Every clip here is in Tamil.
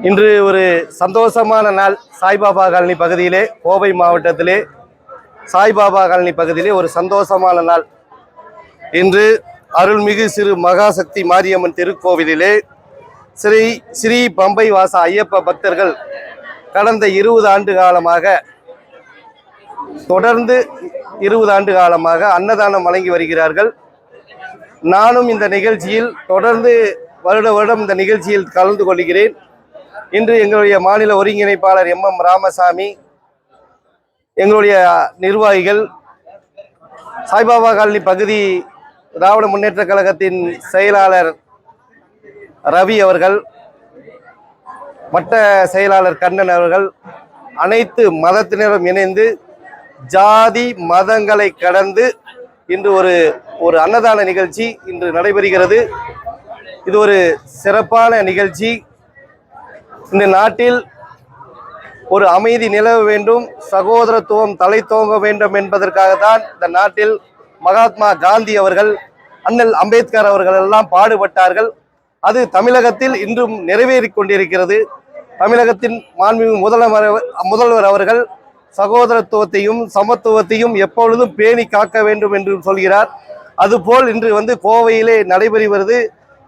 இன்று ஒரு சந்தோஷமான நாள். சாய்பாபா காலனி பகுதியிலே, கோவை மாவட்டத்திலே சாய்பாபா காலனி பகுதியிலே ஒரு சந்தோஷமான நாள். இன்று அருள்மிகு சிறு மகாசக்தி மாரியம்மன் திருக்கோவிலிலே ஸ்ரீ பம்பை வாச ஐயப்ப பக்தர்கள் கடந்த 20 ஆண்டு காலமாக தொடர்ந்து 20 ஆண்டு காலமாக அன்னதானம் வழங்கி வருகிறார்கள். நானும் இந்த நிகழ்ச்சியில் தொடர்ந்து வருடம் இந்த நிகழ்ச்சியில் கலந்து கொள்கிறேன். இன்று எங்களுடைய மாநில ஒருங்கிணைப்பாளர் MM ராமசாமி, எங்களுடைய நிர்வாகிகள், சாய்பாபா காலனி பகுதி திராவிட முன்னேற்ற கழகத்தின் செயலாளர் ரவி அவர்கள், வட்ட செயலாளர் கண்ணன் அவர்கள், அனைத்து மதத்தினரும் இணைந்து ஜாதி மதங்களை கடந்து இன்று ஒரு அன்னதான நிகழ்ச்சி இன்று நடைபெறுகிறது. இது ஒரு சிறப்பான நிகழ்ச்சி. இந்த நாட்டில் ஒரு அமைதி நிலவ வேண்டும், சகோதரத்துவம் தலை தோங்க வேண்டும் என்பதற்காகத்தான் இந்த நாட்டில் மகாத்மா காந்தி அவர்கள், அண்ணல் அம்பேத்கர் அவர்கள் எல்லாம் பாடுபட்டார்கள். அது தமிழகத்தில் இன்றும் நிறைவேறி கொண்டிருக்கிறது. தமிழகத்தின் மாண்புமிகு முதல்வர் அவர்கள் சகோதரத்துவத்தையும் சமத்துவத்தையும் எப்பொழுதும் பேணி காக்க வேண்டும் என்று சொல்கிறார். அதுபோல் இன்று கோவையிலே நடைபெறுகிறது.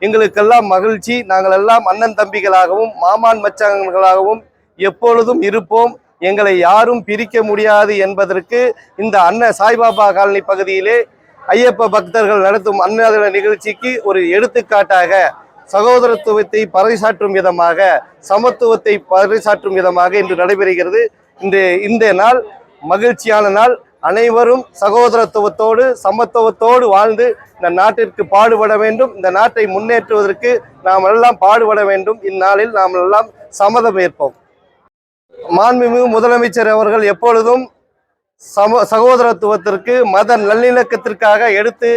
எங்களுக்கெல்லாம் மகிழ்ச்சி. நாங்கள் எல்லாம் அண்ணன் தம்பிகளாகவும் மாமான் மச்சான்களாகவும் எப்பொழுதும் இருப்போம். எங்களை யாரும் பிரிக்க முடியாது என்பதற்கு இந்த சாய்பாபா காலனி பகுதியிலே ஐயப்ப பக்தர்கள் நடத்தும் அன்னதான நிகழ்ச்சிக்கு ஒரு எடுத்துக்காட்டாக, சகோதரத்துவத்தை பறைசாற்றும் விதமாக, சமத்துவத்தை பறைசாற்றும் விதமாக இன்று நடைபெறுகிறது. இந்த நாள் மகிழ்ச்சியான நாள். அனைவரும் சகோதரத்துவத்தோடு சமத்துவத்தோடு வாழ்ந்து இந்த நாட்டிற்கு பாடுபட வேண்டும். இந்த நாட்டை முன்னேற்றுவதற்கு நாம் எல்லாம் பாடுபட வேண்டும். இந்நாளில் நாம் எல்லாம் சம்மதம் ஏற்போம். மாண்புமிகு முதலமைச்சர் அவர்கள் எப்பொழுதும் சகோதரத்துவத்திற்கு மத நல்லிணக்கத்திற்காக எடுத்து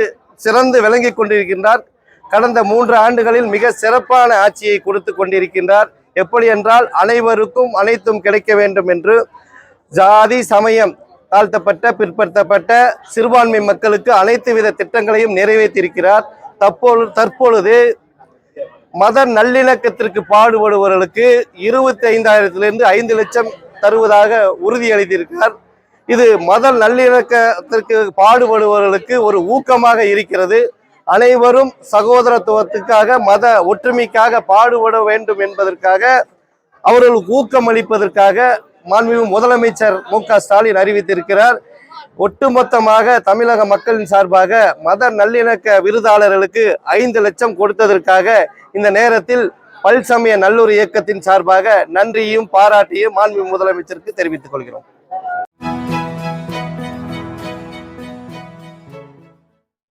சிறந்து விளங்கி கொண்டிருக்கின்றார். கடந்த 3 ஆண்டுகளில் மிக சிறப்பான ஆட்சியை கொடுத்து கொண்டிருக்கின்றார். எப்படி என்றால், அனைவருக்கும் அனைத்தும் கிடைக்க வேண்டும் என்று ஜாதி சமயம் தாழ்த்தப்பட்ட பிற்படுத்தப்பட்ட சிறுபான்மை மக்களுக்கு அனைத்து வித திட்டங்களையும் நிறைவேற்றியிருக்கிறார். தற்பொழுது மத நல்லிணக்கத்திற்கு பாடுபடுபவர்களுக்கு 25,000 5 லட்சம் தருவதாக உறுதியளித்திருக்கிறார். இது மத நல்லிணக்கத்திற்கு பாடுபடுபவர்களுக்கு ஒரு ஊக்கமாக இருக்கிறது. அனைவரும் சகோதரத்துவத்துக்காக மத ஒற்றுமைக்காக பாடுபட வேண்டும் என்பதற்காக, அவர்களுக்கு ஊக்கமளிப்பதற்காக மாண்புமிகு முதலமைச்சர் MK ஸ்டாலின் அறிவித்திருக்கிறார். ஒட்டுமொத்தமாக தமிழக மக்களின் சார்பாக மத நல்லிணக்க விருதாளர்களுக்கு 5 லட்சம் கொடுத்ததற்காக இந்த நேரத்தில் பல்சமய நல்லூர் இயக்கத்தின் சார்பாக நன்றியும் பாராட்டியும் மாண்புமிகு முதலமைச்சருக்கு தெரிவித்துக் கொள்கிறோம்.